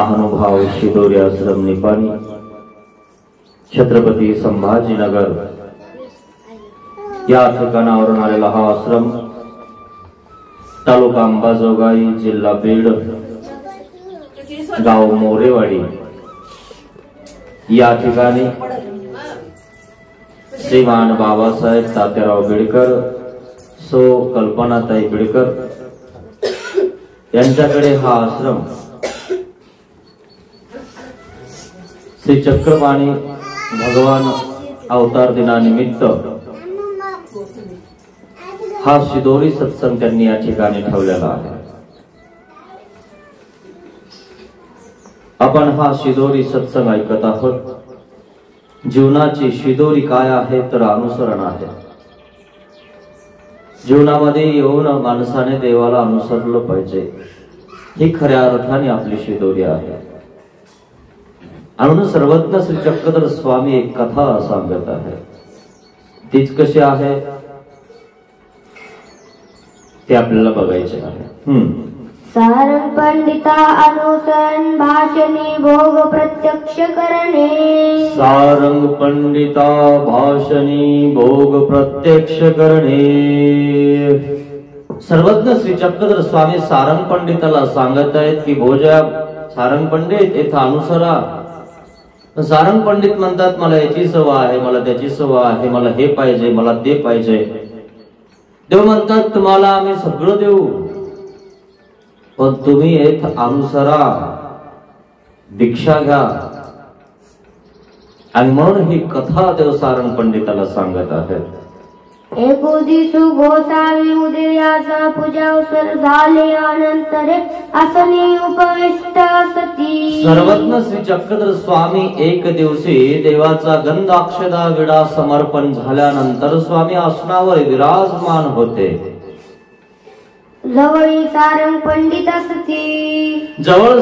महानुभाव शिदोरी आश्रम निपाणी, छत्रपती संभाजीनगर या ठिकाणावरून आलेला हा आश्रम तालुका अंबाजोगाई, जिल्हा बीड, गाव मोरेवाडी या ठिकाणी श्रीमान बाबासाहेब तात्याराव बिडकर सो कल्पनाताई बिडकर यांच्याकडे हा आश्रम श्री चक्रपाणी भगवान अवतार दिनानिमित्त हा शिदोरी सत्संग त्यांनी या ठिकाणी ठेवलेला आहे। आपण हा शिदोरी सत्संग ऐकत आहोत। जीवनाची शिदोरी काय आहे तर अनुसरण आहे। जीवनामध्ये येऊन माणसाने देवाला अनुसरलं पाहिजे, ही खऱ्या अर्थाने आपली शिदोरी आहे। म्हणून सर्वज्ञ श्री चक्रधर स्वामी एक कथा सांगत आहे। तीच कशी आहे ते आपल्याला बघायचे आहे। सारंग पंडिता अनुसरण भाषणे भोग प्रत्यक्ष करणे। सारंग पंडिता भाषणी भोग प्रत्यक्ष करणे। सर्वज्ञ श्री चक्रधर स्वामी सारंग पंडिताला सांगत आहेत की भोजा सारंग पंडित येथे अनुसरा। सारंग पंडित म्हणतात मला याची सवय आहे, मला त्याची सवय आहे, मला हे पाहिजे, मला ते पाहिजे। देव म्हणतात तुम्हाला आम्ही सगळं देऊ, पण तुम्ही येथ अनुसरा, दीक्षा घ्या। आणि म्हणून ही कथा देव सारंग पंडिताला सांगत आहेत। एको दिवस गोसावी उदयाचा पूजावसर झाले, अनंतरे आसनी उपविष्ट असती। सर्वज्ञ श्री चक्रधर स्वामी एक दिवशी देवाचा गंधाक्षदा विडा समर्पण झाल्यानंतर स्वामी आसनावर विराजमान होते। जवळी सारंग पंडित असती। जवळ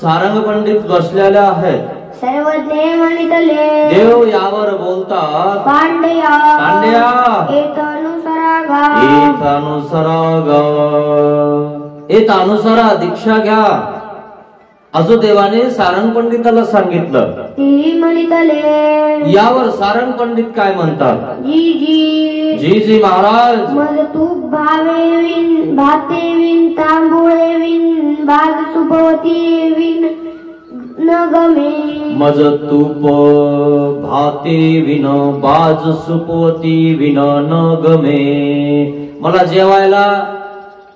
सारंग पंडित बसलेले आहेत। सर्वज्ञ म्हणितले देव यावर बोलतात पांड्या पांड्या एत अनुसरा गा, एत अनुसरा गा, एत अनुसरा दीक्षा घ्या असं देवाने सारंग पंडिताला सांगितलं। ती म्हणितले यावर सारंग पंडित काय म्हणतात? जी जी जी जी महाराज। मज तूप भावे विन, भाते विन, तांबुळे विन, बाज सुभवती विन न गमे। मज तूप भाते विन, बाज सुपवती विन न गमे। मला जेवायला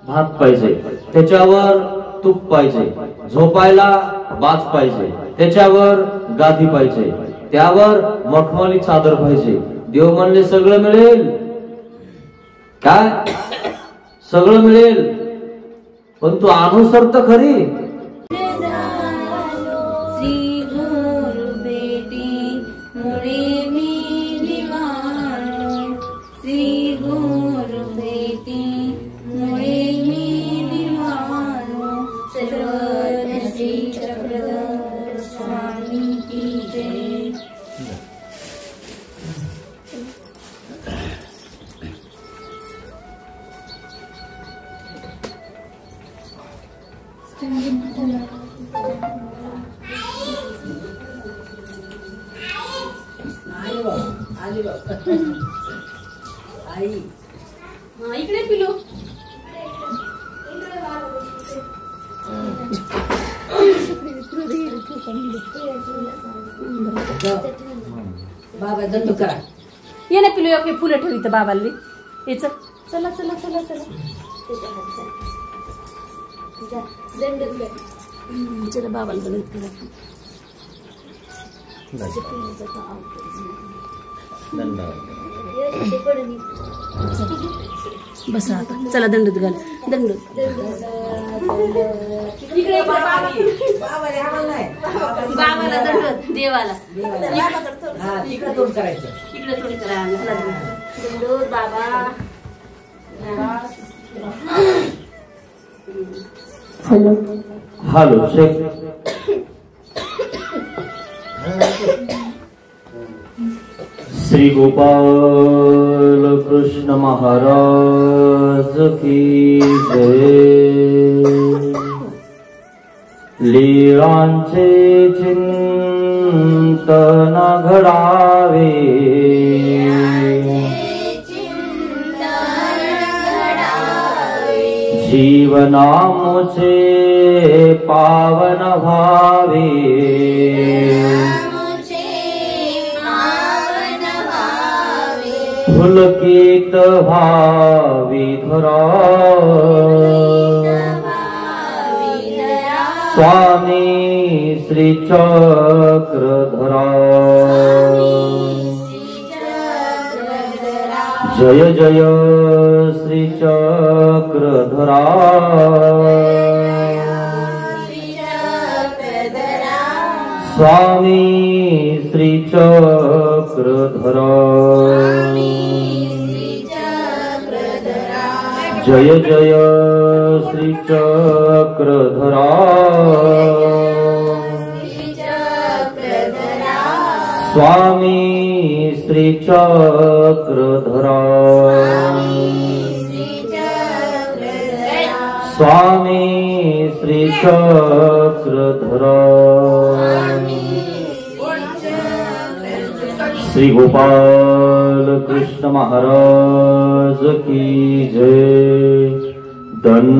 भात पाहिजे, त्याच्यावर तूप पाहिजे, झोपायला बाज पाहिजे, त्याच्यावर गादी पाहिजे, त्यावर मखमली चादर पाहिजे। देव म्हणले सगळं मिळेल काय? सगळं मिळेल, पण तू अनुसर तर खरी। इकडे पिलो बाबा दंड करा। ये ना पिलो ओके फुलं ठेवी तर बाबाला ये। चल चला चला चला चला चला बाबाला दंड करा। बस आता चला दंड घाल दंड। बाबाला दंड, देवाला इकडे तोंड करायचं, इकडे तोंड करा दंड बाबा। Hello hello check. Shri Gopal Krishna Maharaj की जय। लीळांचे चिंतन घडावे जीवनामुचे पावन भावे पुलकित भावी धरा स्वामी श्री चक्रधरा जय जय श्री चक्रधरा स्वामी श्री चक्रधरा जय जय श्री चक्रधरा स्वामी श्री चक्रधरा स्वामी श्री चक्रधरा श्री गोपाल कृष्ण महाराज की जय। दंडवत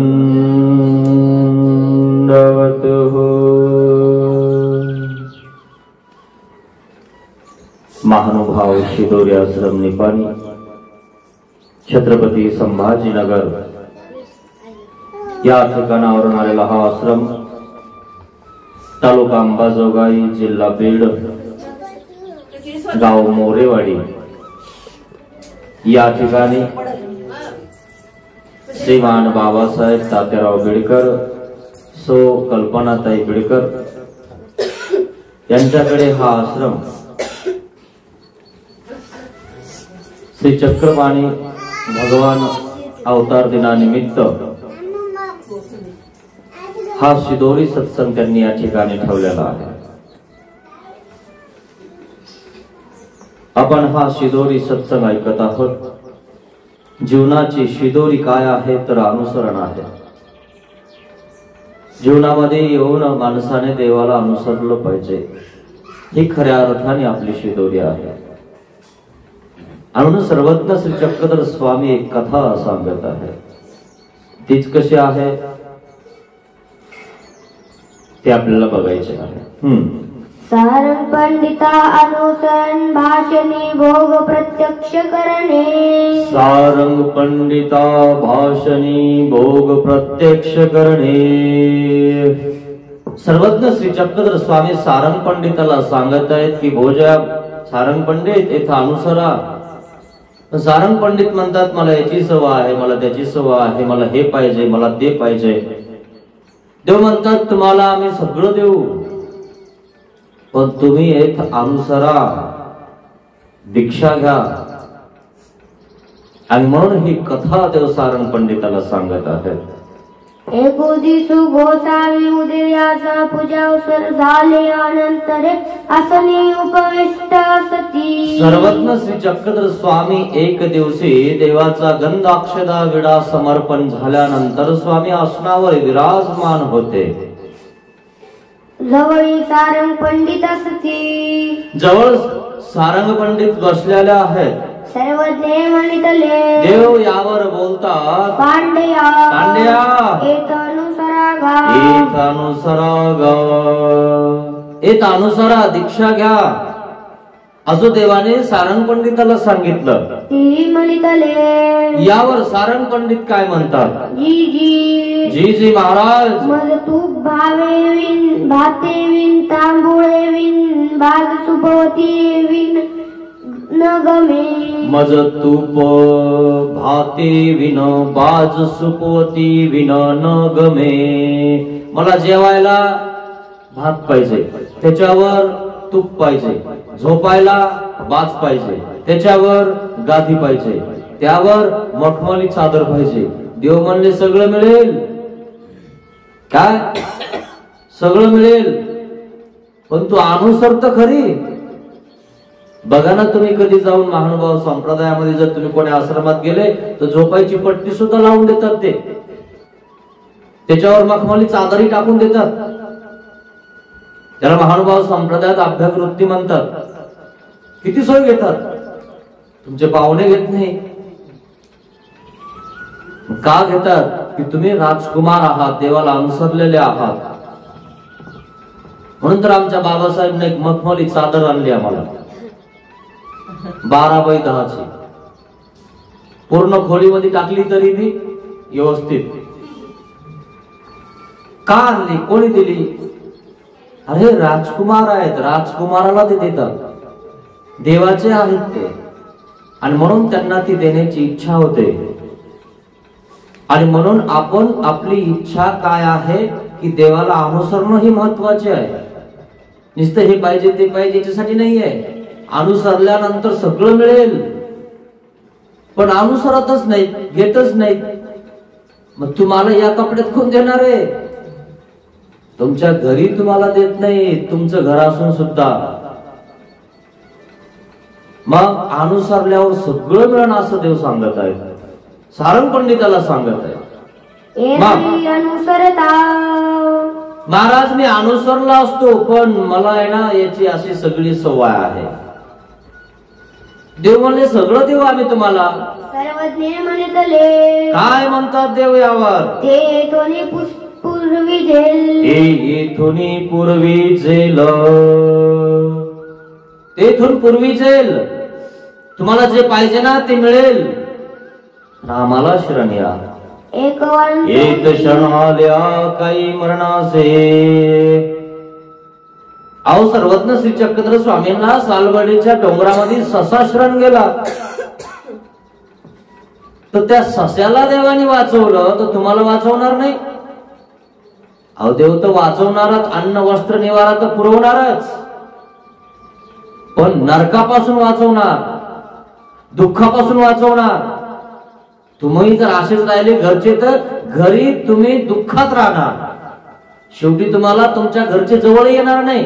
हो। महानुभाव शिदोरी आश्रम निपाणी छत्रपती संभाजीनगर या ठिकाणावरून आलेला हा आश्रम तालुका अंबाजोगाई जिल्हा बीड गाव मोरेवाडी या ठिकाणी श्रीमान बाबासाहेब तात्याराव बिडकर सो कल्पनाताई बिडकर यांच्याकडे हा आश्रम श्री चक्रपाणी भगवान अवतार दिनानिमित्त हा शिदोरी सत्संग त्यांनी या ठिकाणी ठेवलेला आहे। आपण हा शिदोरी सत्संग ऐकत आहोत। जीवनाची शिदोरी काय आहे तर अनुसरण आहे। जीवनामध्ये येऊन माणसाने देवाला अनुसरलं पाहिजे, ही खऱ्या अर्थाने आपली शिदोरी आहे। म्हणून सर्वज्ञ श्री चक्रधर स्वामी एक कथा सांगत आहे। तीच कशी आहे ते आपल्याला बघायचे आहे। सारंग पंडिता अनुसरण भाषणे भोग प्रत्यक्ष करणे। सारंग पंडिता भाषणी भोग प्रत्यक्ष करणे। सर्वज्ञ श्री चक्रधर स्वामी सारंग पंडिताला सांगत आहेत की भोजा सारंग पंडित येथे अनुसरा। सारंग पंडित म्हणतात मला याची सवय आहे, मला त्याची सवय आहे, मला हे पाहिजे, मला ते पाहिजे। देव म्हणतात तुम्हाला आम्ही सगळं देऊ, पण तुम्ही एक अनुसरा, दीक्षा घ्या। आणि म्हणून ही कथा देव सारंग पंडिताला सांगत आहे। एको दिवस गोसावी उदयाचा पूजावसर झाले अनंतरे आसनी उपविष्ट सती। सर्वज्ञ श्री चक्रधर स्वामी एक दिवशी देवाचा गंधाक्षदा विडा समर्पण झाल्यानंतर स्वामी आसनावर विराजमान होते। जवळी सारंग पंडित असती। जवळ सारंग पंडित बसलेले आहेत। सर्वज्ञ म्हणितले देव यावर बोलतात पांड्या पांड्या एत अनुसरा गा। एत अनुसरा गा, एत अनुसरा दीक्षा घ्या असं देवाने सारंग पंडिताला सांगितलं। ती म्हणितले यावर सारंग पंडित काय म्हणतात? जी जी जी जी महाराज। मज तूप भावेविन भातेविन तांबुळेविन बाज सुबोतीविन न गमे। मज तूप भाते विन बाज सुपोती विन न गमे। मला जेवायला भात पाहिजे, त्याच्यावर तूप पाहिजे, झोपायला बाज पाहिजे, त्याच्यावर गादी पाहिजे, त्यावर मखमली चादर पाहिजे। देव म्हणले सगळं मिळेल काय? सगळं मिळेल, पण तू अनुसर तर खरी। बघा ना तुम्ही कधी जाऊन महानुभाव संप्रदायामध्ये जर तुम्ही कोणी आश्रमात गेले तर झोपायची पट्टी सुद्धा लावून देतात, ते त्याच्यावर मखमली चादरी टाकून देतात। त्याला महानुभाव संप्रदायात अभ्यागवृत्ती म्हणतात. किती सोय घेतात, तुमचे पाहुणे घेत नाही. का घेतात? की तुम्ही राजकुमार आहात, देवाला अनुसरलेले आहात. म्हणून तर आमच्या बाबासाहेबने एक मखमली चादर आणली आम्हाला, 12x10ची. पूर्ण खोलीमध्ये टाकली तरी ती व्यवस्थित. का आणली, कोणी दिली? अरे राजकुमार आहेत, राजकुमाराला ते देतात, देवाचे आहेत ते, आणि म्हणून त्यांना ती देण्याची इच्छा होते. आणि म्हणून आपण आपली इच्छा काय आहे की देवाला अनुसरणं ही महत्वाचे आहे. नुसतं हे पाहिजे ते पाहिजे याच्यासाठी नाही आहे. अनुसरल्यानंतर सगळं मिळेल, पण अनुसरतच नाही, घेतच नाही. मग तुम्हाला या कपड्यात कोण देणार आहे? तुमच्या घरी तुम्हाला देत नाही, तुमचं घर असून सुद्धा. मग अनुसरल्यावर सगळं मिळणं असं देव सांगत आहे, सारंग पंडिताला सांगत आहे. महाराज मी अनुसरला असतो, पण मला आहे ना याची अशी सगळी सवय आहे. देव म्हणले सगळं देऊ आम्ही तुम्हाला. सर्वज्ञ म्हणतले काय म्हणतात देव यावर? ते पूर्वी झेल, येथून पूर्वी झेल, तेथून पूर्वी झेल. तुम्हाला जे पाहिजे ना ते मिळेल. आम्हाला शरण या. एक क्षण आल्या काही मरणाचे. अहो सर्वज्ञ श्री चक्रधर स्वामींना सालवडीच्या डोंगरामध्ये ससा शरण गेला, तर त्या सस्याला देवाने वाचवलं, तर तुम्हाला वाचवणार नाही? अहो देव तर वाचवणारच, अन्न वस्त्र निवारा तर पुरवणारच, पण नरकापासून वाचवणार, दुःखापासून वाचवणार. तुम्ही जर असेच राहिले घरचे, तर घरी तुम्ही दुःखात राहणार. शेवटी तुम्हाला तुमच्या घरचे जवळ येणार नाही,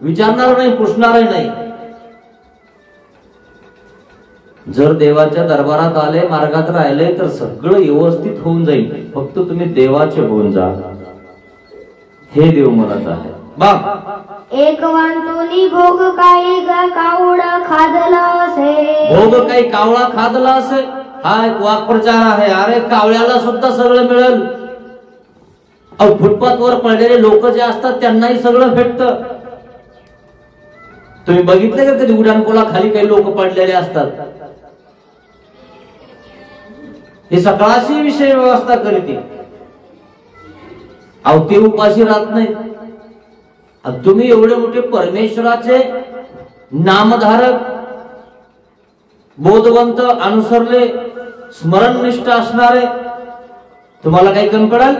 विचारणार नाही, पुसणार नाही. जर देवाच्या दरबारात आले, मार्गात राहिले, तर सगळं व्यवस्थित होऊन जाईल. फक्त तुम्ही देवाचे होऊन जा, हे देव म्हणत आहे. एक वांतोनी भोग काही कावळा खादला असे. भोग काही कावळा खादला असे, हा एक वाक्प्रचार आहे. अरे कावळ्याला सुद्धा सगळं मिळेल. अहो फुटपाथ वर पडलेले लोक जे असतात त्यांनाही सगळं भेटतं. तुम्ही बघितले का कधी उड्डाणपुला खाली काही लोक पडलेले असतात? हे सकाळची विषय व्यवस्था करते. अहो ते उपाशी राहत नाही. तुम्ही एवढे मोठे परमेश्वराचे नामधारक, बोधवंत, अनुसरले, स्मरणनिष्ठ असणारे, तुम्हाला काही कमी पडेल?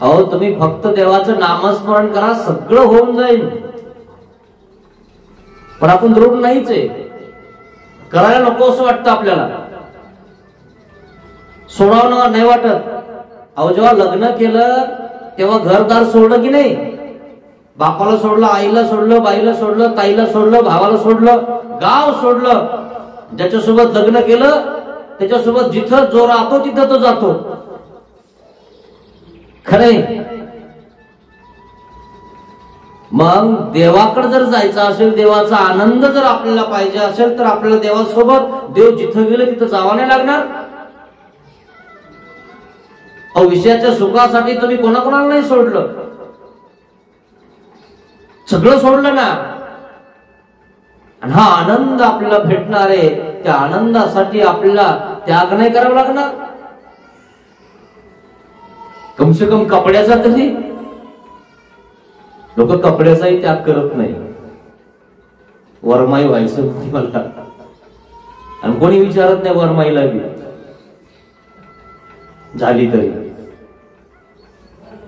अहो तुम्ही फक्त देवाचं नामस्मरण करा, सगळं होऊन जाईल. पण आपण दृढ नाहीच आहे, करायला नको असं वाटतं आपल्याला, सोडावं नाही वाटत. अहो जेव्हा लग्न केलं तेव्हा घरदार सोडलं की नाही? बापाला सोडलं, आईला सोडलं, बाईला सोडलं, ताईला सोडलं, भावाला सोडलं, गाव सोडलं. ज्याच्यासोबत लग्न केलं त्याच्यासोबत जिथं जो राहतो तिथं तो जातो. खरे मग देवाकडे जर जायचं असेल, देवाचा आनंद जर आपल्याला पाहिजे असेल, तर आपल्याला देवासोबत, देव जिथं गेलं तिथं जावं नाही लागणार. अहो विषयाच्या सुखासाठी तुम्ही कोणाकोणाला नाही सोडलं, सगळं सोडलं ना. आणि हा आनंद आपल्याला भेटणार आहे, त्या आनंदासाठी आपल्याला त्याग नाही करावा लागणार. कमसे कम कपड्याचा तरी. लोक कपड्याचाही त्याग करत नाही. वरमाई व्हायचं मला, आणि कोणी विचारत नाही वरमाईला बी झाली तरी.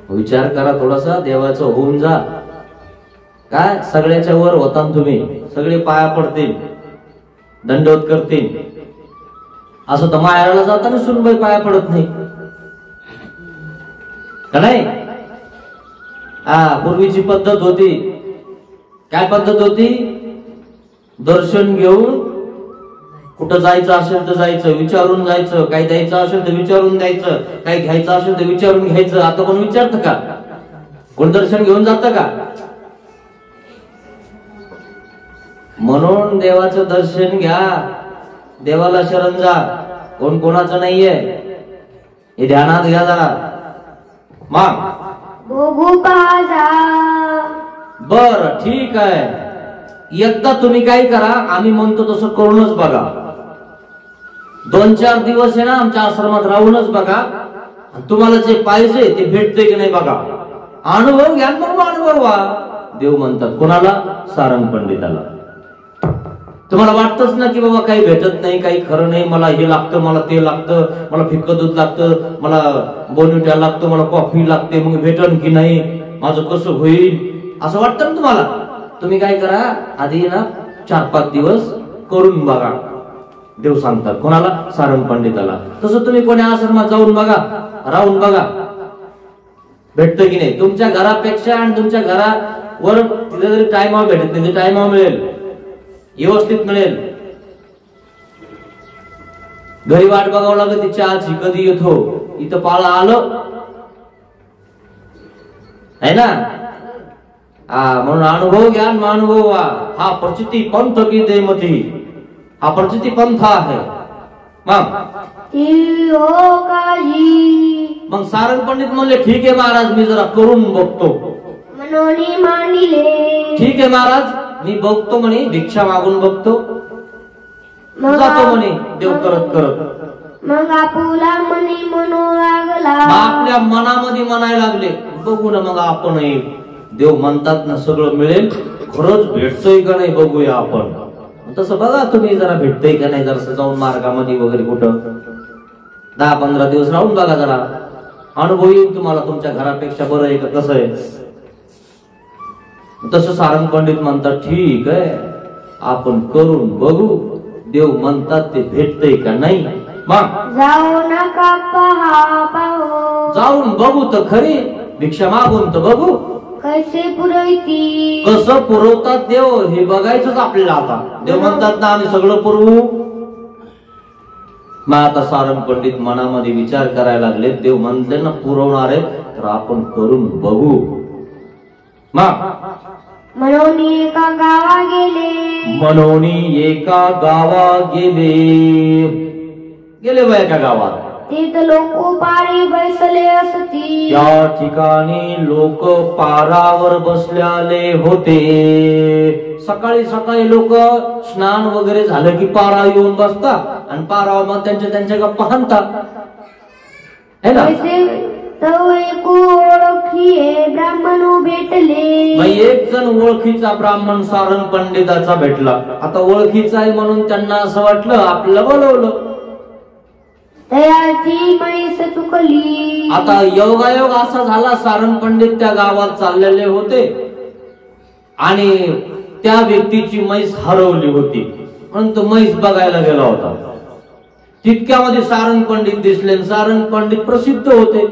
विचार करा थोडासा, देवाचं होऊन जा. काय सगळ्याच्या वर होता तुम्ही, सगळे पाया पडतील, दंडवत करतील. असं तर मायाला जाताना सुनबाई पाया पडत नाही का? नाही. पूर्वीची पद्धत होती. काय पद्धत होती? दर्शन घेऊन कुठं जायचं असेल तर जायचं, विचारून जायचं. काही द्यायचं असेल तर विचारून द्यायचं, काही घ्यायचं असेल तर विचारून घ्यायचं. आता कोण विचारतं का? कोण दर्शन घेऊन जातं का? म्हणून देवाचं दर्शन घ्या, देवाला शरण जा, कोण कोणाचं नाहीये हे ध्यानात घ्या जरा. मग बघू पाजा. बर ठीक आहे, एकदा तुम्ही काय करा, आम्ही म्हणतो तसं करूनच बघा. 2-4 दिवस आहे ना आमच्या आश्रमात राहूनच बघा, तुम्हाला जे पाहिजे ते भेटते की नाही बघा. अनुभव घ्या, मग अनुभवा. देव म्हणतात कोणाला? सारंग पंडिताला. तुम्हाला वाटतच ना की बाबा काही भेटत नाही, काही खरं नाही, मला हे लागतं, मला ते लागतं, मला फिक्कं दूध लागतं, मला बोनविटा लागतं, मला कॉफी लागते, मग भेटन की नाही, माझं कसं होईल, असं वाटतं ना तुम्हाला. तुम्ही काय करा, आधी ना 4-5 दिवस करून बघा. देव सांगतात कोणाला? सारंग पंडिताला. तसं तुम्ही कोणी आश्रमात जाऊन बघा, राहून बघा, भेटतं की नाही. तुमच्या घरापेक्षा आणि तुमच्या घरावर तिथे जरी टाइमावर भेटत नाही, ते टाइमावर मिळेल, व्यवस्थित मिळेल. घरी वाट बघावं लागत ती चहाची, कधी येतो. इथं पाळा आलं है ना. म्हणून अनुभव घ्या, अनुभव व्हा. हा प्रचिती पंथ की देमती, हा प्रचिती पंथ आहे. मग सारंग पंडित म्हणले ठीक आहे महाराज, मी जरा करून बघतो. मनोनी मानिले. ठीक आहे महाराज, मी बघतो म्हणे, भिक्षा मागून बघतो, जातो म्हणे देव करत करत. मग आपुला मनी म्हणू लागला. आपल्या मनामध्ये म्हणायला लागले, बघू ना मग आपण. देव म्हणतात ना सगळं मिळेल, खरंच भेटतोय का नाही बघूया आपण. तसं बघा तुम्ही जरा भेटतंय का नाही, जरा जाऊन मार्गामध्ये वगैरे कुठं 10-15 दिवस राहून बघा, जरा अनुभव येईल तुम्हाला. तुमच्या घरापेक्षा बरं आहे का कसं आहे. तसं सारंग पंडित म्हणतात ठीक आहे, आपण करून बघू, देव म्हणतात ते भेटतंय का नाही. मग जाऊ नका पाहू, जाऊन बघू तर खरी, भिक्षा मागून तर बघू, कैसे पुरवती, कसं पुरवतात देव हे बघायचंच आपल्याला. आता देव म्हणतात ना आम्ही सगळं पुरवू. मग आता सारंग पंडित मनामध्ये विचार करायला लागले, देव म्हणते ना पुरवणार आहे, तर आपण करून बघू. मग म्हणून एका गावा गेले. म्हणून एका गावा गेले बा एका गावात. तिथं लोक पारी बसले असती. त्या ठिकाणी लोक पारावर बसलेले होते. सकाळी सकाळी लोक स्नान वगैरे झालं की पारा येऊन बसतात आणि पारावर मग त्यांच्या गप्पा हाणतात है ना. ब्राह्मण भेटले. मग एक जण ओळखीचा ब्राह्मण सारंग पंडिताचा भेटला. आता ओळखीचा आहे म्हणून त्यांना असं वाटलं आपल्याला बोलवलं. तयाची म्हैस चुकली. आता योगायोग असा झाला, सारंग पंडित त्या गावात चाललेले होते आणि त्या व्यक्तीची म्हैस हरवली होती, म्हणून तो म्हैस बघायला गेला होता. तितक्यामध्ये सारंग पंडित दिसले. सारंग पंडित प्रसिद्ध होते,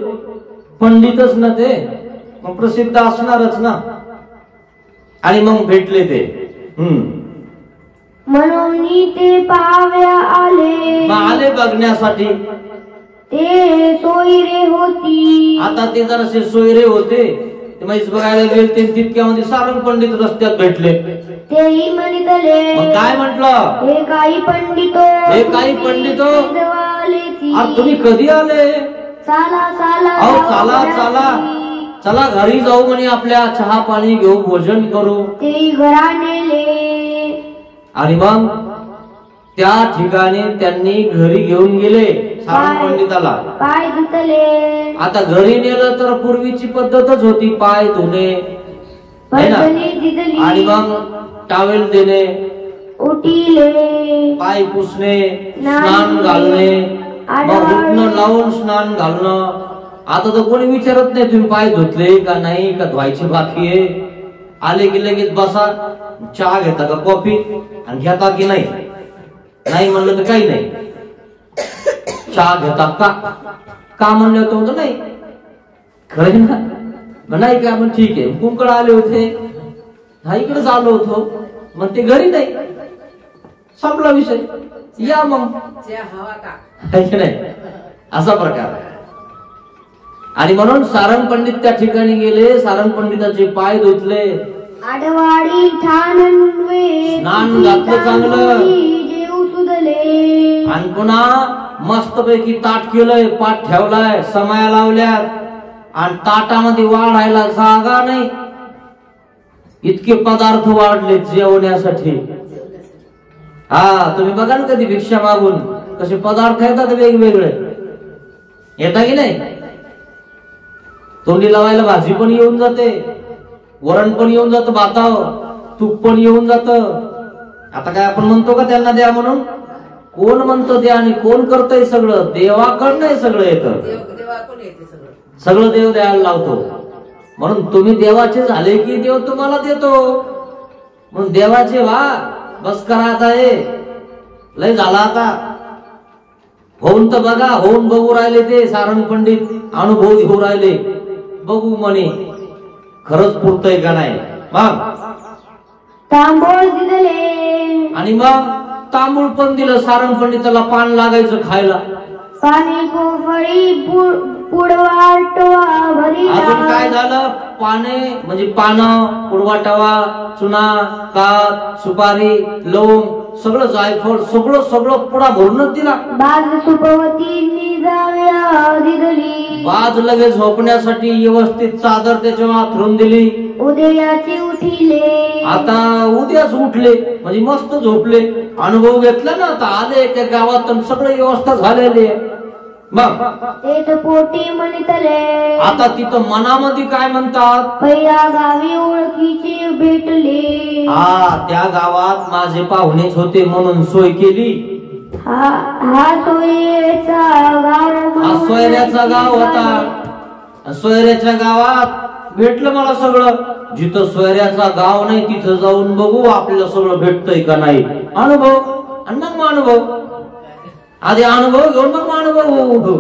पंडितच ना ते, मग प्रसिद्ध असणारच ना. आणि मग भेटले ते. म्हणून ते पाहाव्या आले बघण्यासाठी. ते सोयरे होती. आता ते जरासे सोयरे होते, म्हैस बघायला गेले. तितक्यामध्ये सारंग पंडित रस्त्यात भेटले. तेही म्हणितले. मग काय म्हटलं? हे काही पंडितो, हे काही पंडितो, अरे तुम्ही कधी आले? चला चला चला चला चला घरी जाऊ म्हणे, आपल्या चहा पाणी घेऊ, भोजन करू. ते घरा नेले. आणि मग त्या ठिकाणी त्यांनी घरी घेऊन गेले सारंग पंडिताला. पाय धुतले. आता घरी नेलं तर पूर्वीची पद्धतच होती पाय धुणे है ना, आणि मग टावेल देणे, उठिले, पाय पुसणे, स्नान घालणे, मग उठणं लावून स्नान घालणं. आता तर कोणी विचारत नाही तुम्ही पाय धुतले का नाही, का धुवायची बाकी आहे. आले की लगेच बसा, चहा घेता का कॉफी, आणि घेता की नाही, नाही म्हणलं तर काही नाही. चहा घेता का म्हणलं होतं नाही, खरं ना, नाही का, मग ठीक आहे. कुंकड आले होते, हा इकडेच आलो होतो, मग ते घरी नाही, संपला विषय, या मग नाही, असा प्रकार. आणि म्हणून सारंग पंडित त्या ठिकाणी गेले, सारंग पंडिताचे पाय धुतले, आडवाडी ठाणवे स्नान घातलं चांगलं, जेऊ सुदले, आणि पुन्हा मस्तपैकी ताट केलंय, पाठ ठेवलाय, समाया लावल्यात, आणि ताटामध्ये वाढायला जागा नाही, इतके पदार्थ वाढले जेवण्यासाठी. हा तुम्ही बघा ना कधी भिक्षा मागून कसे पदार्थ येतात वेगवेगळे, येता की नाही? तोंडी लावायला भाजी पण येऊन जाते, वरण पण येऊन जातं, भातावर तूप पण येऊन जात. आता काय आपण म्हणतो का त्यांना द्या म्हणून? कोण म्हणतो द्या आणि कोण करतय? सगळं देवाकडनं सगळं येतं, सगळं देव द्यायला लावतो. म्हणून तुम्ही देवाचे झाले की देव तुम्हाला देतो. म्हणून देवाचे व्हा, बस करा आता, हे लय झाला आता. होऊन तर बघा, होऊन बघू राहिले ते सारंग पंडित, अनुभव घेऊ राहिले, बघू म्हणे खरंच पुरतय का नाही. मग तांबूळ दिले, आणि मग तांबूळ पण दिलं. सारंग पंडिताला पान लागायचं खायला, पाणी पोफळी पुडवाटवा भरी. अजून काय झालं? पाने म्हणजे पानं, पुडवाटवा, चुना, कात, सुपारी, लवंग, सगळं जायफळ, सगळं सगळं पुडा भरूनच दिला. बाज सुपवती जाव्या दिली, बाज लगेच झोपण्यासाठी व्यवस्थित चादर त्याच्यावर अंथरून दिली. उदयाची उठिले, आता उद्याच उठले म्हणजे मस्त झोपले. अनुभव घेतला ना, आता आले एका गावात, सगळं व्यवस्था झालेली आहे. मग तेथ पोटी म्हणतले, आता तिथं मनामध्ये काय म्हणतात? पहिल्या गावी ओळखीचे भेटले. हा, त्या गावात माझे पाहुणेच होते म्हणून सोय केली. हा सोयऱ्याचा गाव, हा सोयऱ्याचा गाव होता. सोयऱ्याच्या गावात भेटलं मला सगळं. जिथं सोयऱ्याचा गाव नाही तिथं जाऊन बघू आपल्याला सगळं भेटतंय का नाही. अनुभव आणि मग अनुभव, आधी अनुभव घेऊन मग अनुभव.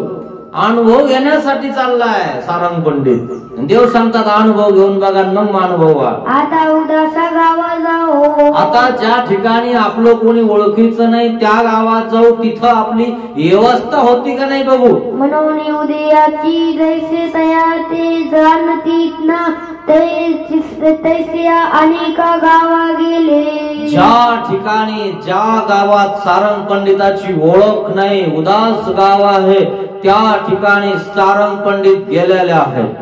अनुभव घेण्यासाठी चाललाय सारंग पंडित. देव सांगतात अनुभव घेऊन बघा, मग अनुभव. आता उदासा गावा जाऊ, आता ज्या ठिकाणी आपलं कोणी ओळखीचं नाही त्या गावात जाऊ, तिथं आपली व्यवस्था होती का नाही बघू. म्हणून उदयाची जैसे तया ते जाणतीत ना तैसे अनेका गावा गेले. ज्या ठिकाणी ज्या गावात सारंग पंडिताची ओळख नाही, उदास गाव आहे, त्या ठिकाणी सारंग पंडित गेलेले आहेत.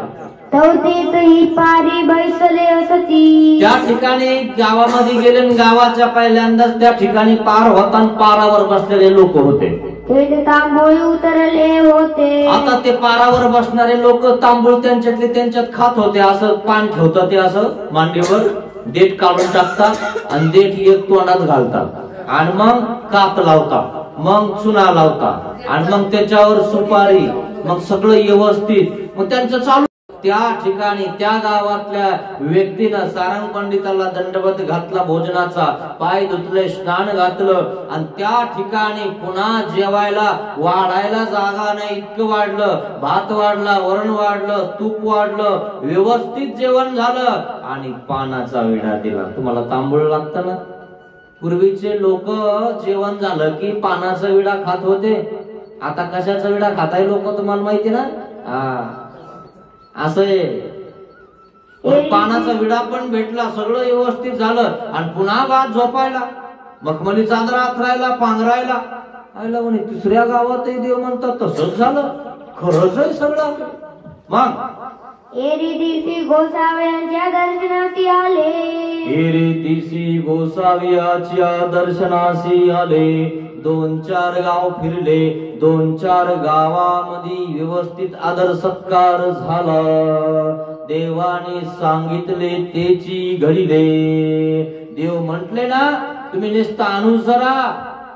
तवतेतही पारी बैसले असती, त्या ठिकाणी गावामध्ये गेले, गावाच्या पहिल्यांदाच त्या ठिकाणी पार होता, पारावर बसलेले लोक होते. ते तांबूळ उतरले होते. आता ते पारावर बसणारे लोक तांबूळ त्यांच्यातले त्यांच्यात खात होते. असं पान ठेवतात, ते असं मांडीवर देठ काढून टाकतात आणि देठ एक तोंडात घालतात आणि मग कात लावतात, मग चुना लावतात आणि मग त्याच्यावर सुपारी, मग सगळं व्यवस्थित मग त्यांचं चालू. त्या ठिकाणी त्या गावातल्या व्यक्तीनं सारंग पंडिताला दंडवत घातला भोजनाचा, पाय धुतले, स्नान घातलं आणि त्या ठिकाणी पुन्हा जेवायला वाढायला जागा नाही, इतकं वाढलं. भात वाढला, वरण वाढलं, तूप वाढलं, व्यवस्थित जेवण झालं आणि पानाचा विडा दिला. तुम्हाला तांबूळ लागतं ना? पूर्वीचे लोक जेवण झालं की पानाचा विडा खात होते. आता कशाचा विडा खाताय लोक तुम्हाला माहिती ना? असं पानाचा विडा पण भेटला, सगळं व्यवस्थित झालं आणि पुन्हा बाद झोपायला, मखमली चादर आथरायला, पांघरायला. आयला म्हणे तिसऱ्या गावातही देव म्हणतात तसंच झालं. खरंच आहे सगळं. मग एरी दिवशी गोसाव्यांच्या दर्शनासी आले, एरी दिवशी गोसाव्याच्या दर्शनासी आले. 2-4 गाव फिरले, 2-4 गावामध्ये व्यवस्थित आदर सत्कार झाला. देवाने सांगितले तेची घडिले. देव म्हटले ना, तुम्ही नुसतं अनुसरा,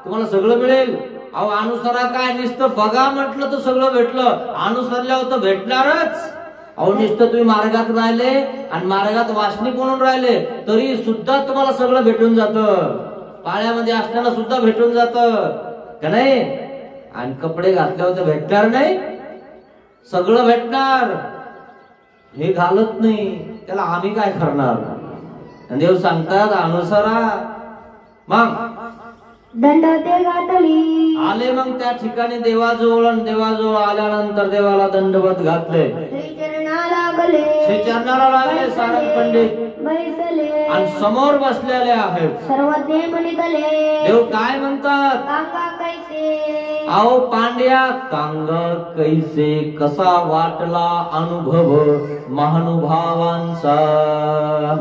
तुम्हाला सगळं मिळेल. अहो अनुसरा काय, नुसतं बघा म्हटलं तर सगळं भेटलं, अनुसरल्यावर तर भेटणारच. अहो नुसतं तुम्ही मार्गात राहिले आणि मार्गात वासनिक म्हणून राहिले तरी सुद्धा तुम्हाला सगळं भेटून जातं. पाळ्यामध्ये असताना सुद्धा भेटून जात का नाही? आणि कपडे घातल्यावर तर भेटणार नाही, सगळं भेटणार. हे घालत नाही त्याला आम्ही काय करणार? देव सांगतात अनुसरा. मग दंड ते घातली. आले मग त्या ठिकाणी देवाजवळ आल्यानंतर देवाला दंडवत घातले. श्रीचरणा लागले. श्रीचरणाला लागले सारंग पंडित बैसले. आणि समोर बसलेले आहेत. सर्वज्ञ म्हणितले. देव काय म्हणतात? कांगा कैसे. आओ पांड्या कांगा कैसे, कसा वाटला अनुभव महानुभावांचा.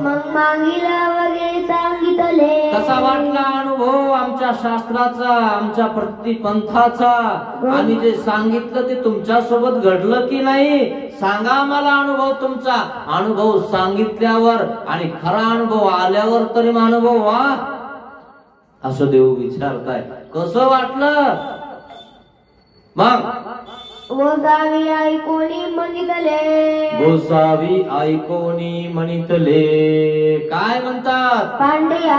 मग मागिला वगे सांगितले. कसा वाटला अनुभव आमच्या शास्त्राचा, आमच्या प्रतिपंथाचा, आणि जे सांगितलं ते तुमच्या सोबत घडलं की नाही सांगा मला अनुभव तुमचा. अनुभव सांगितल्यावर आणि खरा अनुभव आल्यावर तरी अनुभव वा असं देव विचारताय. कसं वाटलं? मग गोसावी ऐकोनी म्हणितले. गोसावी ऐकोनी म्हणितले. काय म्हणतात? पांड्या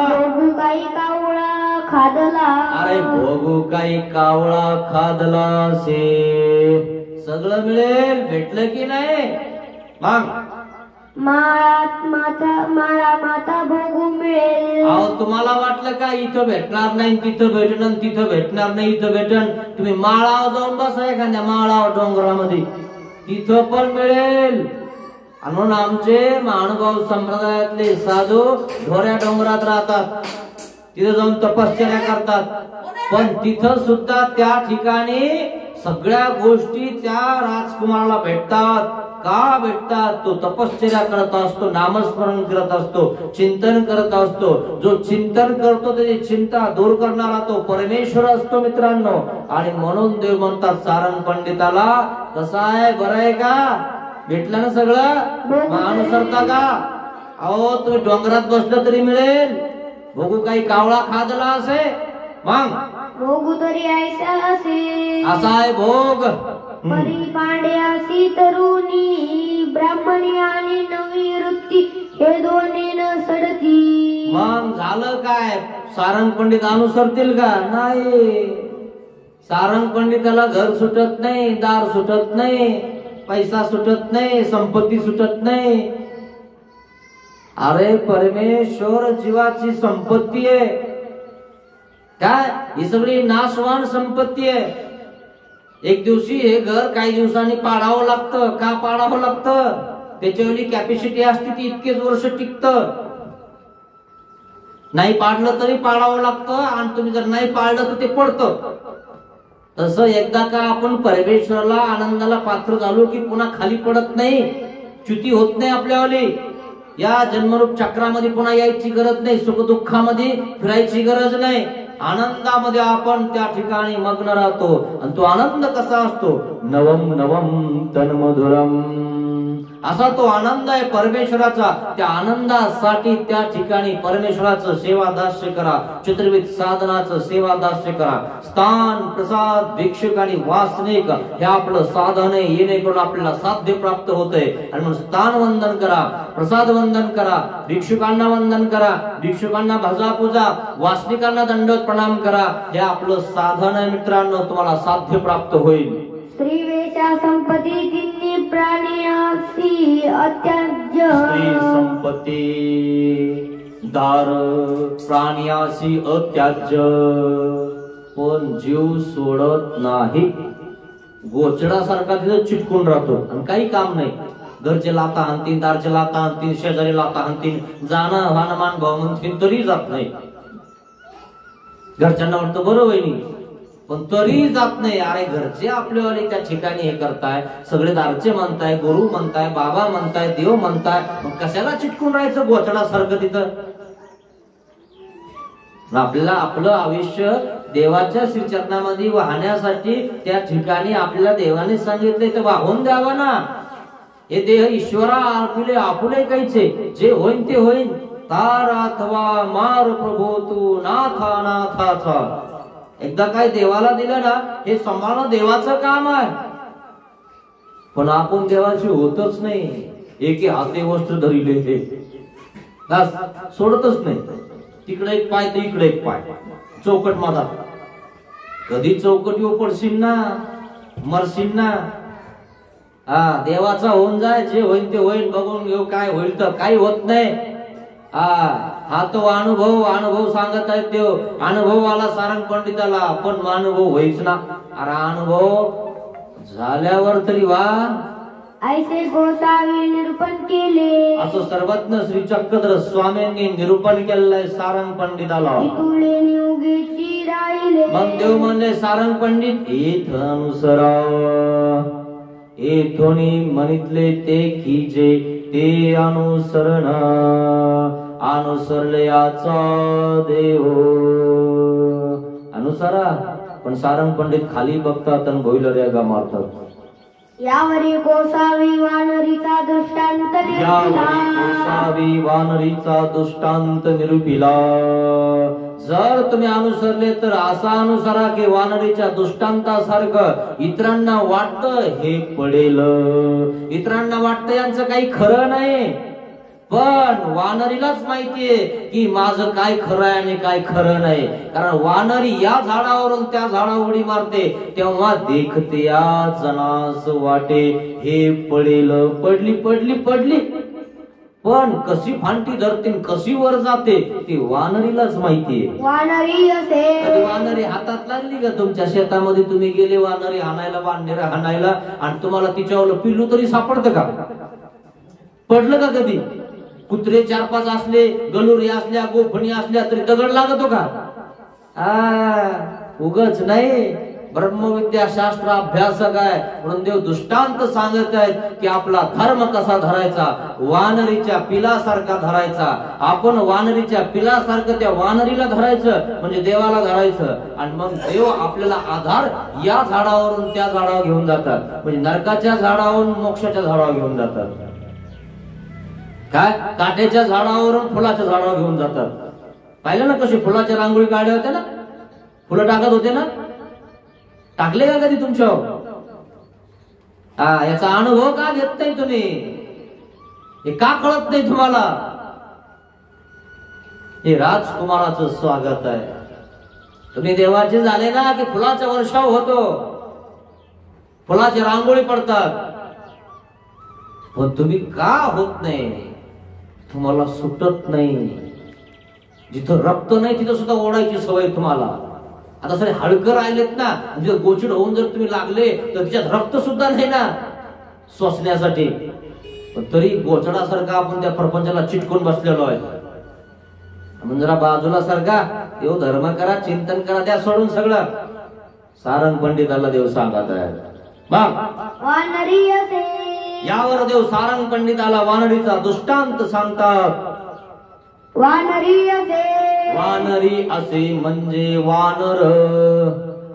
भोगू काही कावळा खादला. अरे भोगू काही कावळा खादला से. सगळं मिळेल, भेटलं की नाही? मग माळा माता भोगू मिळेल. अहो तुम्हाला वाटलं का इथं भेटणार नाही, तिथं भेटण, तिथं भेटणार नाही, इथं भेटण. तुम्ही माळावर जाऊन बसा एखाद्या माळावर डोंगरामध्ये, तिथं पण मिळेल. म्हणून आमचे महानुभाव संप्रदायातले साधू ढोऱ्या डोंगरात राहतात, तिथं जाऊन तपश्चर्या करतात. पण तिथं सुद्धा त्या ठिकाणी सगळ्या गोष्टी त्या राजकुमाराला भेटतात. का भेटतात? तो तपश्चर्या करत असतो, नामस्मरण करत असतो, चिंतन करत असतो. जो चिंतन करतो त्याची चिंता दूर करणारा तो परमेश्वर असतो मित्रांनो. आणि म्हणून देव म्हणतात सारंग पंडिताला, कसा आहे, बरं आहे का, भेटलं ना सगळं, अनुसरता का? अहो तुम्ही डोंगरात बसलं तरी मिळेल. बघू काही कावळा खादला असे, मग भोगू तरी ऐसा असे. असा आहे भोग. परी पांड्यासी तरुणी ब्राह्मणी आणि नवी वृत्ती हे दोन्ही न सडती. मग झालं काय? सारंग पंडित अनुसरतील का? नाही. सारंग पंडिताला घर सुटत नाही, दार सुटत नाही, पैसा सुटत नाही, संपत्ती सुटत नाही. अरे परमेश्वर जीवाची संपत्ती आहे काय? ही सगळी नाशवान संपत्ती आहे. एक दिवशी हे घर काही दिवसांनी पाडावं लागतं. का पाडावं लागतं? त्याच्यावरली कॅपॅसिटी असते ती इतकेच वर्ष टिकतं. नाही पाडलं तरी पाडावं लागतं, आणि तुम्ही जर नाही पाडलं तर ते पडतं. तसं एकदा का आपण परमेश्वराला आनंदाला पात्र झालो की पुन्हा खाली पडत नाही, च्युती होत नाही आपल्यावाली. या जन्मरूप चक्रामध्ये पुन्हा यायची गरज नाही, सुख दुःखामध्ये फिरायची गरज नाही. आनंदामध्ये आपण त्या ठिकाणी मग्न राहतो. आणि तो आनंद कसा असतो? नवम नवम तन्मधुरम, असा तो आनंद आहे परमेश्वराचा. त्या आनंदासाठी त्या ठिकाणी परमेश्वराचं सेवादास्य करा, चतुर्विध साधनाचं सेवादास्य करा. स्थान, प्रसाद, भिक्षुक आणि वासनिक हे आपलं साधन आहे. येणेकरून आपल्याला साध्य प्राप्त होतंय. आणि म्हणून स्थान वंदन करा, प्रसाद वंदन करा, भिक्षुकांना वंदन करा, भिक्षुकांना भजा पूजा, वासनिकांना दंडवत प्रणाम करा. हे आपलं साधन आहे मित्रांनो, तुम्हाला साध्य प्राप्त होईल. स्त्री वेशा संपत्ती तिन्ही प्राणियासी अत्याज्य. स्त्री संपत्ती दार प्राणियासी अत्याज्य. पण जीव सोडत नाही, गोचडासारखा तिथं चिटकून राहतो आणि काही काम नाही. घरचे लाता आणतील, दारचे लाता आणतील, शेजारी लाता आणतील, जाणं हनुमान भाऊ म्हणतील तरी जात नाही. घरच्यांना वाटतं बरं वहिनी, पण तरी जात नाही. अरे घरचे आपल्यावाले त्या ठिकाणी हे करताय, सगळे दारचे म्हणताय, गुरु म्हणताय, बाबा म्हणताय, देव म्हणताय, मग कशाला चिटकून राहायचं गोचडासारखं तिथं? आपल्याला आपलं आयुष्य देवाच्या श्रीचरणामध्ये वाहण्यासाठी त्या ठिकाणी आपल्याला देवाने सांगितले तर वाहून द्यावा ना. हे देह ईश्वरा आपुले आपुले कायचे, जे होईन ते होईन. तार अथवा मार प्रभो तू नाथा नाथाचा. एकदा काय देवाला दिलं ना, हे सांभाळणं देवाचं काम आहे. पण आपण देवाची होतच नाही. एके हाते वस्त्र धरिले हे सोडतच नाही. तिकडे एक पाय तर इकडे एक पाय, चौकट माझा. कधी चौकटी पडशील ना, मरशील ना. हा देवाचा होऊन जाय, जे होईल ते होईल, बघून घेऊ काय होईल तर. काही होत नाही. हा तो अनुभव सांगत आहेत देव. अनुभव आला सारंग पंडिताला, पण अनुभव व्हायच ना. अरे अनुभव झाल्यावर तरी वा ऐसे गोसावी निरूपण केले. असं सर्वज्ञ श्री चक्रधर स्वामींनी निरूपण केलंय सारंग पंडिताला. तुळे निउगीची राहिले. मग देव म्हणले सारंग पंडित इथ अनुसरा. येथोनी म्हणितले ते कीजे ते अनुसरण. अनुसरल्याचा देव. अनुसरा. पण सारंग पंडित खाली बघतात आणि भोईला रेगा मारतात. यावरी गोसावी वानरीचा दृष्टांत निरूपिला. जर तुम्ही अनुसरले तर असा अनुसरा की वानरीच्या दृष्टांतासारखं इतरांना वाटतं हे पडेल. इतरांना वाटतं यांचं काही खरं नाही, पण वानरीलाच माहितीये की माझं काय खरं आहे आणि काय खरं नाही. कारण वानरी या झाडावरून त्या झाडावर उडी मारते तेव्हा देखते या जनास वाटे हे पडेल. पडली पडली पडली, पण कशी फांटी धरते कशी वर जाते ती वानरीलाच माहितीये. वानरी असे वानरी हातात लागली का तुमच्या शेतामध्ये? तुम्ही गेले वानरी हाणायला, वानरे हाणायला, आणि तुम्हाला तिच्यावर पिल्लू तरी सापडतं का? पडलं का कधी? कुत्रे 4-5 असले, गलुरी असल्या, गोफणी असल्या तरी दगड लागतो का? उगच नाही. ब्रह्मविद्या शास्त्र अभ्यासक आहे म्हणून देव दृष्टांत सांगत आहेत की आपला धर्म कसा धरायचा. वानरीच्या पिलासारखा धरायचा. आपण वानरीच्या पिलासारखं त्या वानरीला धरायचं म्हणजे देवाला धरायचं. आणि मग देव आपल्याला आधार या झाडावरून त्या झाडावर घेऊन जातात. म्हणजे नरकाच्या झाडावरून मोक्षाच्या झाडावर घेऊन जातात. काय काट्याच्या झाडावरून फुलाच्या झाडावर घेऊन जातात. पाहिलं ना कशी फुलाच्या रांगोळी काढल्या होत्या ना, फुलं टाकत होते ना. टाकले का कधी तुमच्यावर? याचा अनुभव का घेत नाही तुम्ही? हे का कळत नाही तुम्हाला? हे राजकुमाराचं स्वागत आहे. तुम्ही देवाचे झाले ना की फुलाचा वर्षाव होतो, फुलाची रांगोळी पडतात. पण तुम्ही का होत नाही? तुम्हाला सुटत नाही. जिथं रक्त नाही तिथं सुद्धा ओढायची सवय तुम्हाला. आता सगळे हडकर राहिलेत ना, म्हणजे गोचिड होऊन जर तुम्ही लागले तर तिच्यात रक्त सुद्धा नाही ना श्वसण्यासाठी. पण तरी गोचडासारखा आपण त्या प्रपंचाला चिटकून बसलेलो आहे. म्हणजे जरा बाजूला सारखा देव धर्म करा, चिंतन करा, त्या सोडून सगळं. सारंग पंडिताला देव सांगत आहे. वानरी असे. यावर देव सारंग पंडिताला वानरीचा दृष्टांत सांगतात. वानरी असे. वानरी असे म्हणजे वानर,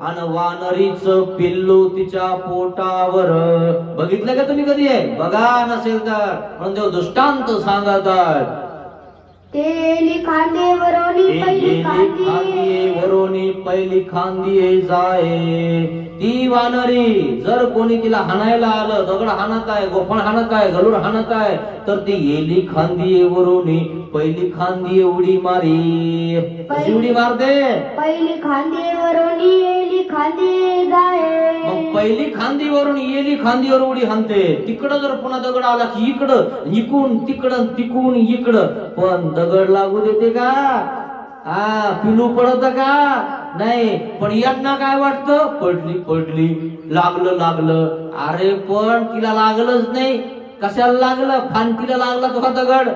आणि वानरीचं पिल्लू तिच्या पोटावर. बघितलं का तुम्ही कधी? आहे बघा नसेल तर. म्हणून देव दृष्टांत सांगतात. तेली खांदे वरोनी पहिली खांदी जाय. ती वानरी जर कोणी तिला हाणायला आलं, दगड हाणत आहे, गोफण हाणत आहे, गलूर हाणत आहे, तर ती येली खांदी वरून पहिली खांदी उडी मारी. कशी उडी मारते? पहिली खांदी वरून येली खांदी जाय. मग पहिली खांदी वरून येली खांदीवर उडी हाणते. तिकडं जर पुन्हा दगड आला की इकडं, इकून तिकडं, तिकून इकडं. पण दगड लागू देते का? पिलू पडत का? नाही. पण यांना काय वाटतं? पडली पडली, लागलं लागलं. अरे पण तिला लागलंच नाही. कशाला लागलं? फांटीला लागला तो दगड.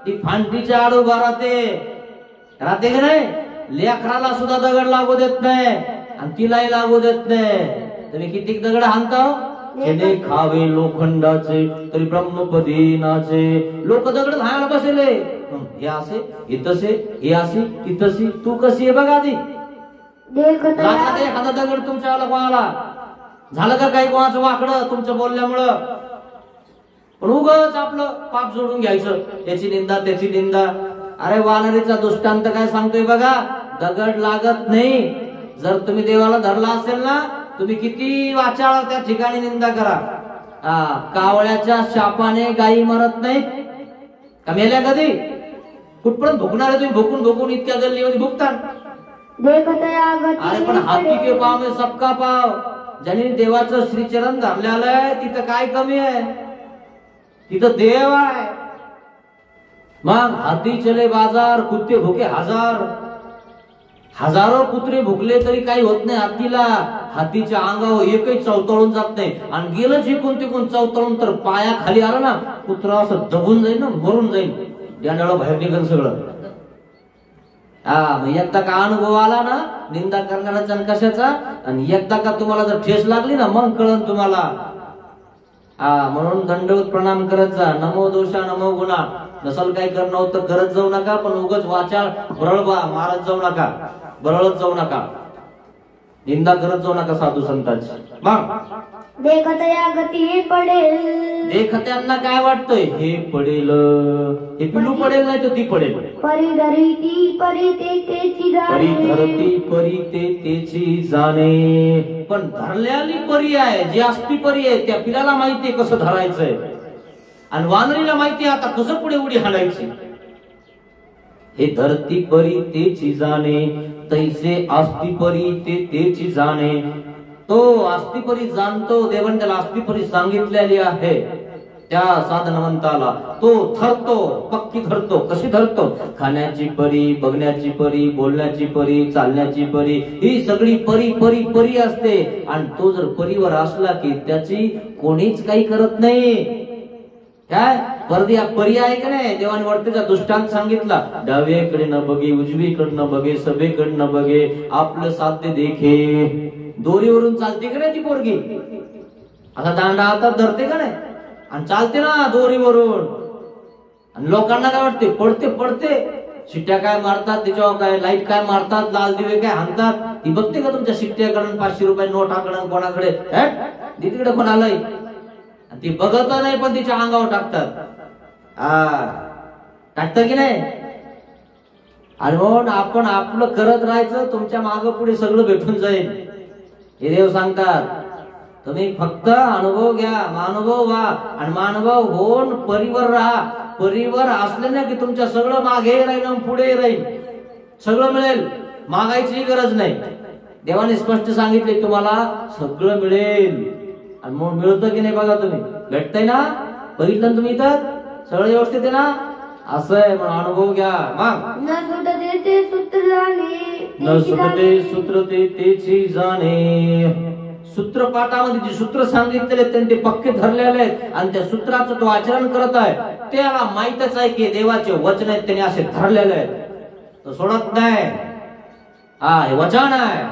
ती फांटीच्या आडू राहते की नाही? लेकराला सुद्धा दगड लागू देत नाही आणि तिलाही लागू देत नाही. तुम्ही किती दगड हाणता? त्याने खावे लोखंडाचे तरी ब्रह्मपदी नाचे. लोक दगड हाणायला बसले. हे असे, हे तसे, हे असे, ती तशी. तू कशी आहे बघा आधी. एखादा दगड तुमच्या कोणाला झालं का काही? कोणाचं वाकडं तुमच्या बोलल्यामुळं? पण उगाच आपलं पाप जोडून घ्यायचं. त्याची निंदा त्याची निंदा. अरे वानरीचा दृष्टांत काय सांगतोय बघा. दगड लागत नाही. जर तुम्ही देवाला धरला असेल ना, तुम्ही किती वाचाळ त्या ठिकाणी निंदा करा. कावळ्याच्या शापाने गायी मरत नाहीत का? मेल्या कधी? कुठपर्यंत भुकणार आहे तुम्ही? भुकून भुकून इतक्या गल्लीमध्ये भुकतात. अरे पण हाती के पाव में सबका पाव. ज्याने देवाचं श्रीचरण धरलेलं आहे तिथं काय कमी आहे? तिथं देव आहे. मग हाती चले बाजार, कुत्ते भुके हजार. हजारो कुत्रे भुकले तरी काही होत नाही हातीला. हातीच्या अंगावर एकही चवतळून जात नाही. आणि गेलं जिकून तिकून चवतळून तर पाया खाली आला ना, कुत्रा असं दबून जाईल ना, मरून जाईल, डेंडाळ बाहेर निघन सगळं. मग एकदा का अनुभव आला ना निंदा करणाऱ्याचा आणि कशाचा, आणि एकदा का तुम्हाला जर ठेस लागली ना मग कळन तुम्हाला. म्हणून दंडवत प्रणाम करत जा. नमो दोषा नमो गुणा. नसल काही करणं होतं करत जाऊ नका, पण उगाच वाचा बरळबा मारत जाऊ नका, बरळत जाऊ नका, निंदा करत जाऊ नका साधू संतांची. मग देखत या गती हे पडेल. देखत्यांना काय वाटतंय हे पडेल, हे पिलू पडेल नाही तर ती पडेल. परी धरती परी ते तेची परी जाणे. धरती परी ते तेची जाणे. पण धरल्याली परी आहे, जी असती परी आहे त्या पिलाला माहितीये कसं धरायचंय, आणि वानरीला माहितीये आता कसं पुढे उडी हाणायची. हे धरती परी तेची जाणे, तैसे असती परी ते तेची जाणे. तो अस्तिपरी जाणतो, देवाने त्याला अस्तिपरी सांगितलेली आहे. त्या साधनवंताला तो धरतो, पक्की धरतो. कशी धरतो? खाण्याची परी, बघण्याची परी, बोलण्याची परी, चालण्याची परी, ही सगळी परी परी परी असते. आणि तो जर परीवर असला की त्याची कोणीच काही करत नाही. काय परी आहे का नाही, देवाने वर्तेचा दृष्टांत सांगितला. डावीकडे न बघे, उजवीकडे न बघे, सभेकडे न बघे, आपलं साध्य देखे. दोरीवरून चालते का नाही ती पोरगी, असा दांडा हातात धरते का नाही आणि चालते ना दोरीवरून. आणि लोकांना काय वाटते, पडते पडते, शिट्ट्या काय मारतात, त्याच्यावर काय लाईट काय मारतात, लाल दिवे काय हाणतात, ती बघते का तुमच्या शिट्ट्याकडून, 500 रुपये नोट आकडून कोणाकडे, तिकडे कोण आलंय, ती बघत नाही पण तिच्या अंगावर टाकतात. टाकतात की नाही. आणि म्हणून आपण आपलं करत राहायचं, तुमच्या मागं पुढे सगळं भेटून जाईल. हे देव सांगतात. तुम्ही फक्त अनुभव घ्या, मानुभव व्हा, आणि मानुभव होऊन परीवर राहा. परीवर असले ना की तुमच्या सगळं मागे राहील, पुढे राहील, सगळं मिळेल, मागायची गरज नाही. देवाने स्पष्ट सांगितले तुम्हाला सगळं मिळेल. आणि मग मिळतं की नाही बघा तुम्ही, भेटतंय ना, बघितलं तुम्ही तर सगळं व्यवस्थित आहे ना, असं आहे. म्हणून अनुभव घ्या. मग न सुटते ते सूत्र जाणे, न सुटते सूत्र ते तेची जाणे. सूत्रपाठामध्ये जे सूत्र सांगितलेले त्यांनी ते पक्के धरलेले आहेत, आणि त्या सूत्राचं तो आचरण करत आहे. त्याला माहितच आहे की देवाचे वचन आहेत, त्यांनी असे धरलेले आहेत, तो सोडत नाही. हे वचन आहे,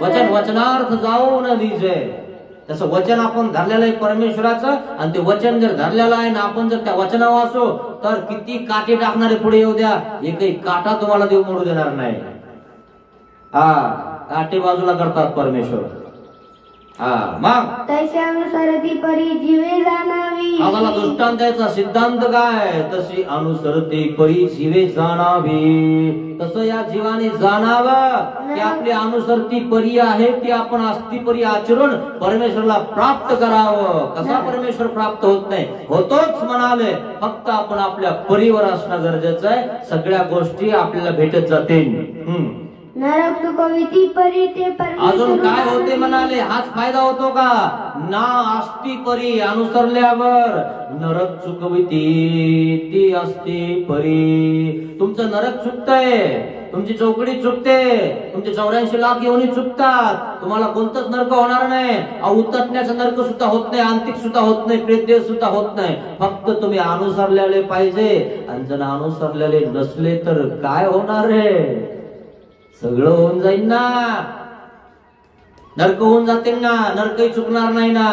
वचन वचनार्थ जाऊ न दिजे. तसं वचन आपण धरलेलं आहे परमेश्वराचं, आणि ते वचन जर धरलेलं आहे ना आपण जर त्या वचनावर असो तर किती काटे टाकणारे पुढे येऊ द्या, एकही काटा तुम्हाला देव मोडू देणार नाही. काटे बाजूला करतात परमेश्वर. मग तशानुसार ती परी जीवे जाणावी. आम्हाला दृष्टांताचा सिद्धांत काय, तशी अनुसरती परी जीवे जाणावी. तसं या जीवाने जाणावं की आपली अनुसरती परी आहे ती आपण असती परी आचरून परमेश्वरला प्राप्त करावं. कसा परमेश्वर प्राप्त होत नाही, होतोच म्हणाले, फक्त आपण आपल्या परीवर असणं गरजेचं आहे. सगळ्या गोष्टी आपल्याला भेटत जातील. नरक सुखविती परी ते अजून काय होते म्हणाले, हाच फायदा होतो का ना, असती परी अनुसरल्यावर नरक चुकविती ती असती परी. तुमचं नरक चुकतंय, तुमची चौकडी चुकते, तुमचे 84 लाख योनी चुकतात, तुम्हाला कोणतंच नरक होणार नाही. उतटण्याचं नरक सुद्धा होत नाही, अंतिक सुद्धा होत नाही, प्रेतदेव सुद्धा होत नाही. फक्त तुम्ही अनुसरलेले पाहिजे. आणि जर अनुसरलेले नसले तर काय होणार आहे, सगळं होऊन जाईल ना, नरक होऊन जातील ना, नरकही चुकणार नाही ना.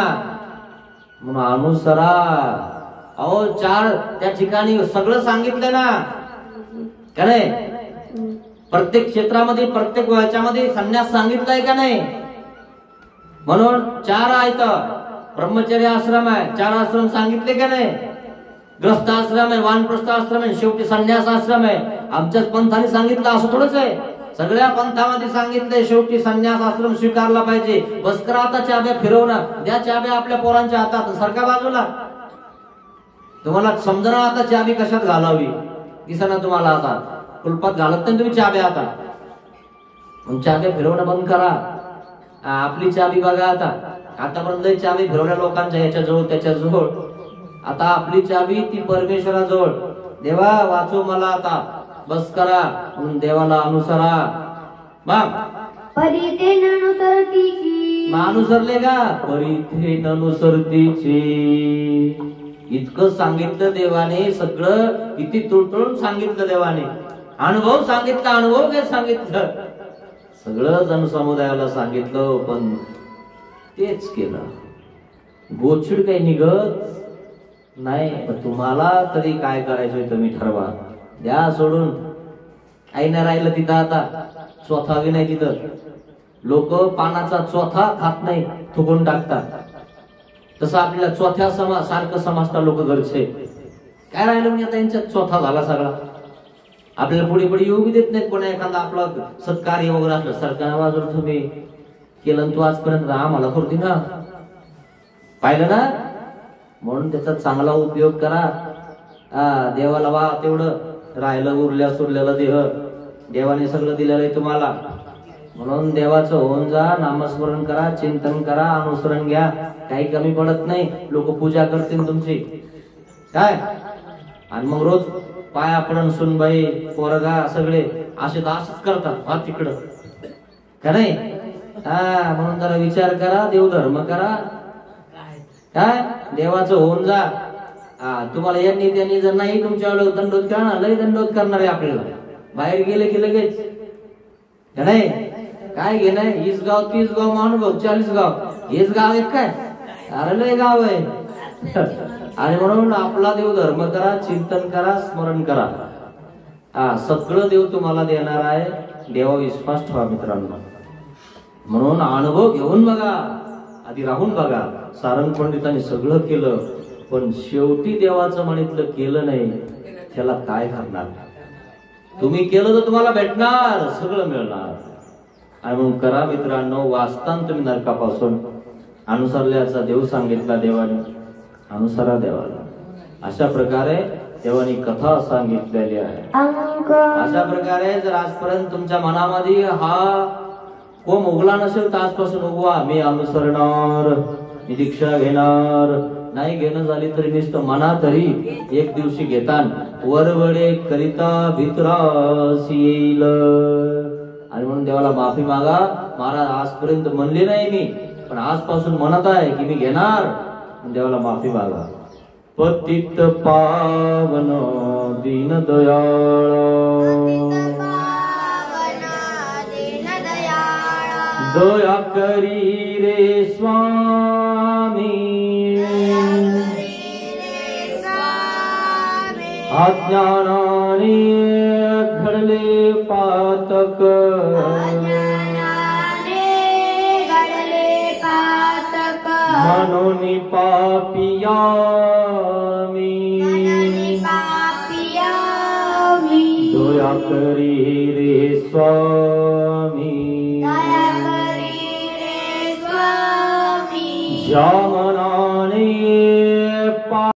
म्हणून अनुसरा. अहो 4 त्या ठिकाणी सगळं सांगितलं ना, का नाही, प्रत्येक क्षेत्रामध्ये प्रत्येक वयाच्यामध्ये संन्यास सांगितलाय का नाही. म्हणून 4 आहेत, ब्रह्मचर्य आश्रम आहे, 4 आश्रम सांगितले का नाही, ग्रस्त आश्रम आहे, वानप्रस्थ आश्रम आहे, शेवटी संन्यास आश्रम आहे. आमच्याच पंथाने सांगितलं असं थोडंच आहे, सगळ्या पंथामध्ये सांगितलंय शेवटी संन्यास आश्रम स्वीकारला पाहिजे. बस करा आता चाब्या फिरवणं, द्या चाब्या आपल्या पोरांच्या हातात, सरका बाजूला. तुम्हाला समजणार आता चाबी कशात घालावी, दिसना तुम्हाला आता कुलपात घालत नाही तुम्ही चाब्या. आता मग चाब्या फिरवणं बंद करा, आपली चाबी बघा. आता आतापर्यंत चाबी फिरवल्या लोकांच्या याच्या जवळ त्याच्या जवळ, आता आपली चाबी ती परमेश्वराजवळ. देवा वाचो मला आता, बस करा म्हणून देवाला अनुसरा. मग परितेन अनुसरतीची, अनुसरले का? परिथेन अनुसरतीची. इतकं सांगितलं देवाने, सगळं किती तुळतुळून सांगितलं देवाने. अनुभव सांगितला, अनुभव काय सांगितलं, सगळं जनसमुदायाला सांगितलं, पण तेच केलं. गोचिड काही निघत नाही. तुम्हाला तरी काय करायचंय तुम्ही ठरवा. द्या सोडून. आई नाही राहिलं तिथं आता, चोथा बी नाही तिथं. लोक पानाचा चोथा खात नाही, थुकून टाकतात. तसं आपल्याला चोथ्या सारखं समजतात लोक घरचे. काय राहिलं म्हणजे आता यांच्यात चोथा झाला सगळा. आपल्याला पुढे पुढे येऊ बी देत नाहीत. कोणा एखादा आपला सत्कार्य वगैरे असलं, सरकार बाजूला तुम्ही केलं तू आजपर्यंत आम्हाला करते ना, पाहिलं ना, म्हणून त्याचा चांगला उपयोग करा. देवाला वा तेवढं. राहिलं उरल्या सुरलेलं देह देवाने सगळं दिलेलं आहे तुम्हाला. म्हणून देवाचं होऊन जा, नामस्मरण करा, चिंतन करा, अनुसरण घ्या. काही कमी पडत नाही. लोक पूजा करतील तुमची काय. आणि मग रोज पाया पडून सुनबाई पोरगा सगळे असे असंच करतात. हा तिकडं का नाही. म्हणून जरा विचार करा, देवधर्म करा. काय देवाचं होऊन जा. तुम्हाला यांनी त्यांनी जर नाही तुमच्यावर दंडोत करा, लय दंडोत करणार आहे आपल्याला. बाहेर गेले की लगेच का नाही. काय घेणं, हीच गाव 30 गाव महानुभव 40 गाव, हेच गाव आहे काय. अरे लय गाव आहे. आणि म्हणून आपला देव धर्म करा, चिंतन करा, स्मरण करा. सगळं देव तुम्हाला देणार आहे. देवा विश्वास ठेवा मित्रांनो. म्हणून अनुभव घेऊन बघा, आधी राहून बघा. सारंग पंडितांनी सगळं केलं, पण शेवटी देवाचं म्हणितलं केलं नाही, त्याला काय करणार. तुम्ही केलं तर तुम्हाला भेटणार, सगळं मिळणार. आणि म्हणून करा मित्रांनो. वाचताना तुम्ही नरकापासून अनुसरल्याचा देव सांगितला देवाने. अनुसरा देवाला. अशा प्रकारे देवानी कथा सांगितलेली आहे. अशा प्रकारे जर आजपर्यंत तुमच्या मनामध्ये हा कोम उगला नसेल तर आजपासून उगवा. मी अनुसरणार, मी दीक्षा घेणार. नाही घेणं झाली तरी नुसतं मना तरी एक दिवशी घेतान वरवडे करिता भित्रास येईल. आणि म्हणून देवाला माफी मागा. महाराज आजपर्यंत म्हणले नाही मी, पण आजपासून म्हणत आहे की मी घेणार. देवाला माफी मागा. पतित पावन दीन दयाळ, दया करी रे स्वामी, अज्ञानाने घडले पातक, मनोनी पापिया दया करी रे स्वामी, ज्या मनाने